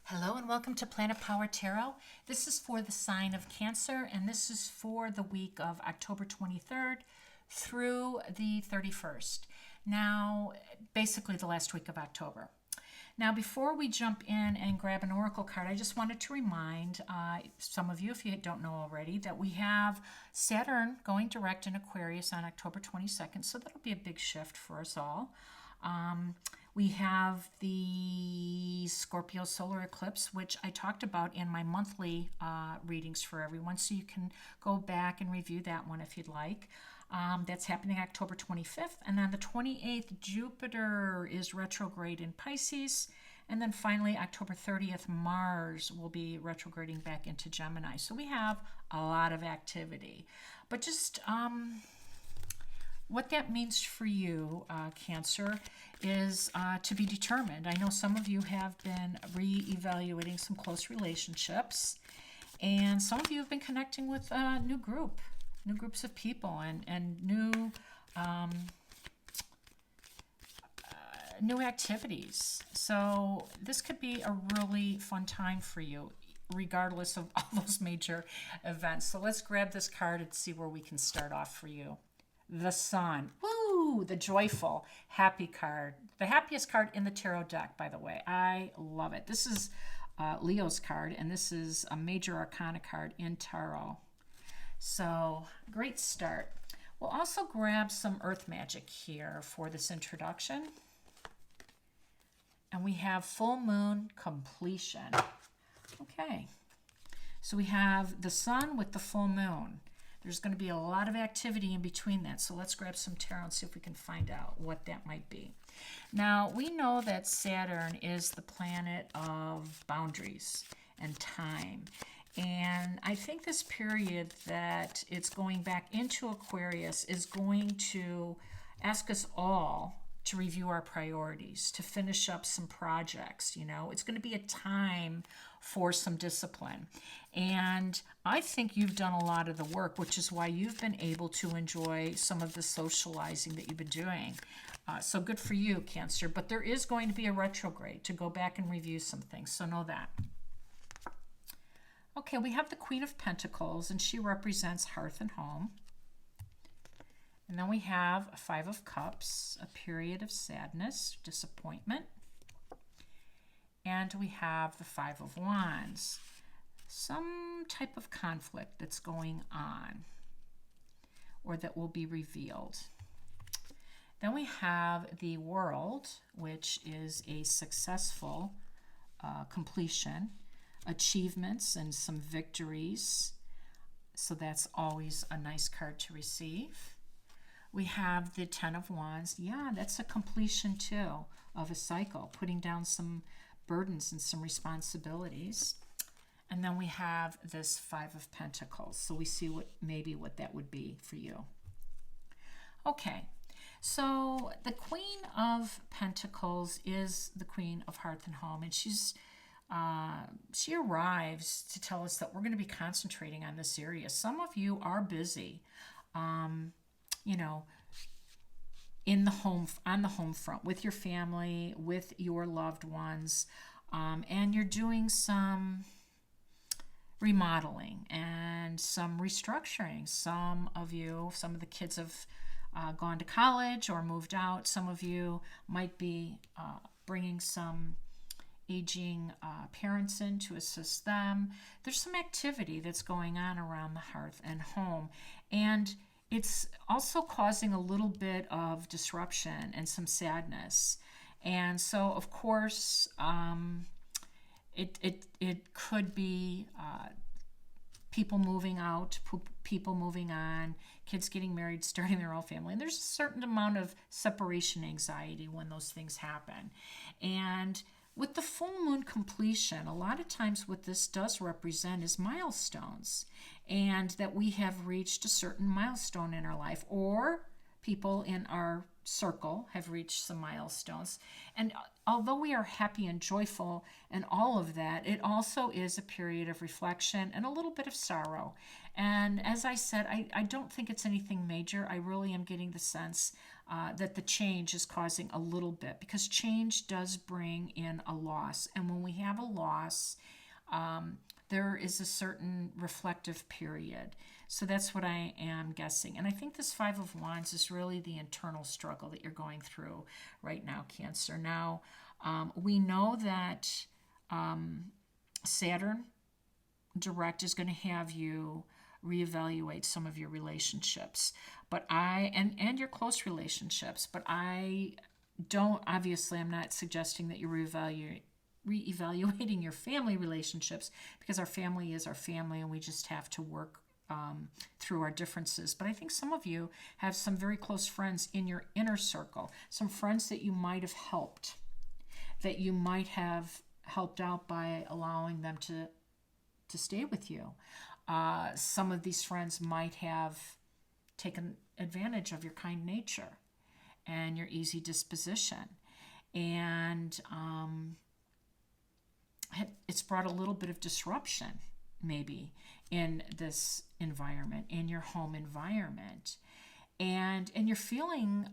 Hello and welcome to Planet Power Tarot. This is for the sign of Cancer, and this is for the week of October 23rd through the 31st. Now, basically the last week of October. Now, before we jump in and grab an oracle card, I just wanted to remind some of you, if you don't know already, that we have Saturn going direct in Aquarius on October 22nd, so that'll be a big shift for us all. We have the Scorpio solar eclipse, which I talked about in my monthly readings for everyone, so you can go back and review that one if you'd like. That's happening October 25th, and on the 28th, Jupiter is retrograde in Pisces, and then finally October 30th, Mars will be retrograding back into Gemini. So we have a lot of activity, but just what that means for you, Cancer, is to be determined. I know some of you have been re-evaluating some close relationships, and some of you have been connecting with a new groups of people, and new activities. So this could be a really fun time for you, regardless of all those major events. So let's grab this card and see where we can start off for you. The Sun. Woo! The joyful, happy card. The happiest card in the tarot deck, by the way. I love it. This is Leo's card, and this is a major arcana card in tarot. So, great start. We'll also grab some earth magic here for this introduction. And we have full moon completion. Okay. So we have the Sun with the full moon. There's going to be a lot of activity in between that. So let's grab some tarot and see if we can find out what that might be. Now, we know that Saturn is the planet of boundaries and time. And I think this period that it's going back into Aquarius is going to ask us all to review our priorities, to finish up some projects. It's going to be a time for some discipline. And I think you've done a lot of the work, which is why you've been able to enjoy some of the socializing that you've been doing. So good for you, Cancer. But there is going to be a retrograde to go back and review some things, so know that. Okay, we have the Queen of Pentacles, and she represents hearth and home. And then we have a Five of Cups, a period of sadness, disappointment. And we have the Five of Wands, some type of conflict that's going on or that will be revealed. Then we have the World, which is a successful completion, achievements and some victories. So that's always a nice card to receive. We have the Ten of Wands. Yeah, that's a completion too of a cycle, putting down some burdens and some responsibilities. And then we have this Five of Pentacles. So we see what that would be for you. Okay, so the Queen of Pentacles is the Queen of Hearth and Home, and she arrives to tell us that we're going to be concentrating on this area. Some of you are busy. In the home, on the home front, with your family, with your loved ones, and you're doing some remodeling and some restructuring. Some of the kids have gone to college or moved out. Some of you might be bringing some aging parents in to assist them. There's some activity that's going on around the hearth and home, and it's also causing a little bit of disruption and some sadness. And so, of course, it could be people moving out, people moving on, kids getting married, starting their own family. And there's a certain amount of separation anxiety when those things happen. And with the full moon completion, a lot of times what this does represent is milestones, and that we have reached a certain milestone in our life, or people in our circle have reached some milestones. And although we are happy and joyful and all of that, it also is a period of reflection and a little bit of sorrow. And as I said, I don't think it's anything major. I really am getting the sense that the change is causing a little bit, because change does bring in a loss. And when we have a loss, there is a certain reflective period. So that's what I am guessing. And I think this Five of Wands is really the internal struggle that you're going through right now, Cancer. Now, we know that Saturn direct is going to have you reevaluate some of your relationships, but and your close relationships, but I don't, obviously I'm not suggesting that you're reevaluating your family relationships, because our family is our family and we just have to work through our differences. But I think some of you have some very close friends in your inner circle, some friends that you might have helped, that you might have helped out by allowing them to stay with you. Some of these friends might have taken advantage of your kind nature and your easy disposition. And it's brought a little bit of disruption, maybe, in this environment, in your home environment. And you're feeling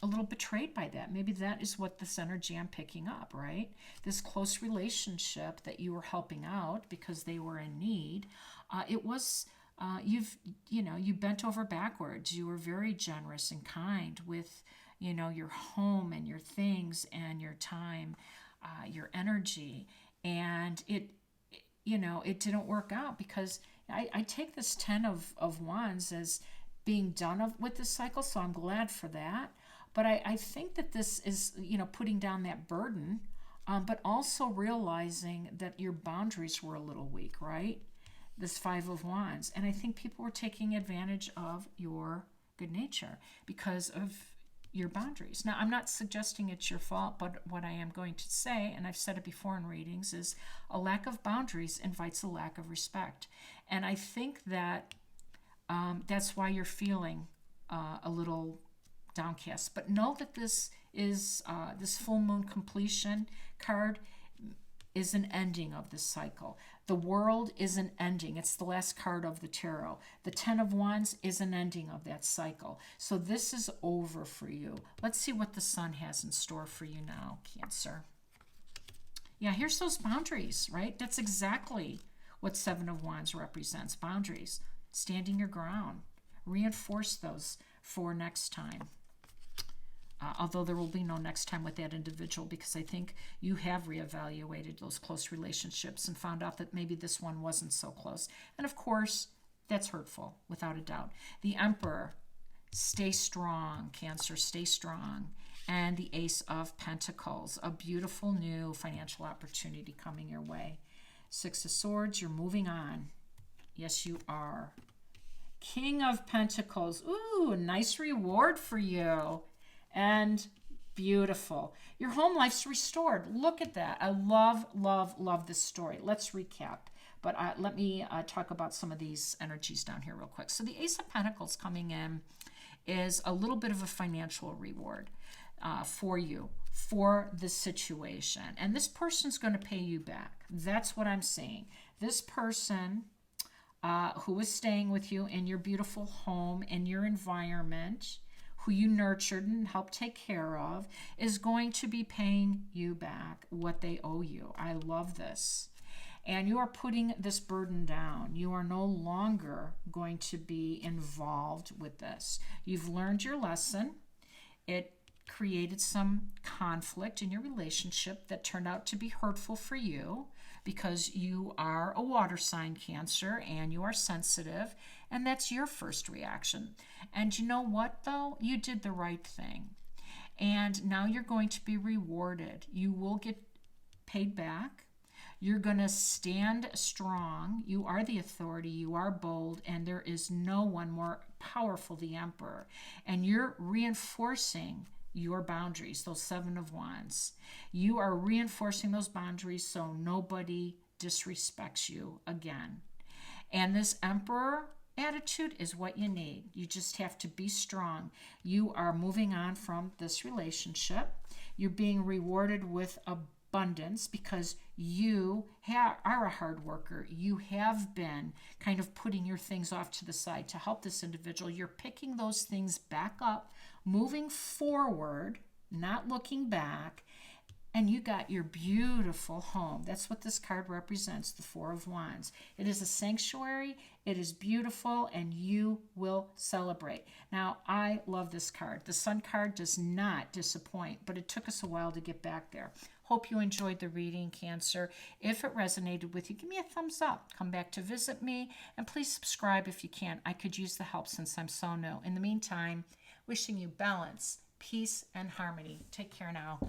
a little betrayed by that. Maybe that is what this energy I'm picking up, right? This close relationship that you were helping out because they were in need. It was, you bent over backwards. You were very generous and kind with, your home and your things and your time, your energy. And it didn't work out, because I take this 10 of Wands as being done with this cycle. So I'm glad for that. But I think that this is, putting down that burden, but also realizing that your boundaries were a little weak, right? This Five of Wands. And I think people were taking advantage of your good nature because of your boundaries. Now, I'm not suggesting it's your fault, but what I am going to say, and I've said it before in readings, is a lack of boundaries invites a lack of respect. And I think that that's why you're feeling a little downcast. But know that this is this full moon completion card is an ending of this cycle. The World is an ending. It's the last card of the tarot. The 10 of Wands is an ending of that cycle. So this is over for you. Let's see what the Sun has in store for you now, Cancer. Yeah, here's those boundaries, right? That's exactly what 7 of Wands represents. Boundaries. Standing your ground. Reinforce those for next time. Although there will be no next time with that individual, because I think you have reevaluated those close relationships and found out that maybe this one wasn't so close. And of course, that's hurtful, without a doubt. The Emperor, stay strong, Cancer, stay strong. And the Ace of Pentacles, a beautiful new financial opportunity coming your way. 6 of Swords, you're moving on. Yes, you are. King of Pentacles, ooh, a nice reward for you. And beautiful. Your home life's restored. Look at that. I love, love, love this story. Let's recap. But let me talk about some of these energies down here real quick. So the Ace of Pentacles coming in is a little bit of a financial reward for you, for this situation. And this person's going to pay you back. That's what I'm saying. This person who is staying with you in your beautiful home, in your environment, who you nurtured and helped take care of, is going to be paying you back what they owe you. I love this. And you are putting this burden down. You are no longer going to be involved with this. You've learned your lesson. It created some conflict in your relationship that turned out to be hurtful for you, because you are a water sign, Cancer, and you are sensitive, and that's your first reaction. And you know what, though? You did the right thing. And now you're going to be rewarded. You will get paid back. You're going to stand strong. You are the authority. You are bold, and there is no one more powerful, the Emperor. And you're reinforcing your boundaries, those 7 of Wands. You are reinforcing those boundaries so nobody disrespects you again. And this Emperor attitude is what you need. You just have to be strong. You are moving on from this relationship. You're being rewarded with abundance because you are a hard worker. You have been kind of putting your things off to the side to help this individual. You're picking those things back up moving forward, not looking back, and you got your beautiful home. That's what this card represents, the Four of Wands. It is a sanctuary, it is beautiful, and you will celebrate. Now, I love this card. The Sun card does not disappoint, but it took us a while to get back there. Hope you enjoyed the reading, Cancer. If it resonated with you, give me a thumbs up. Come back to visit me, and please subscribe if you can. I could use the help since I'm so new. In the meantime, wishing you balance, peace, and harmony. Take care now.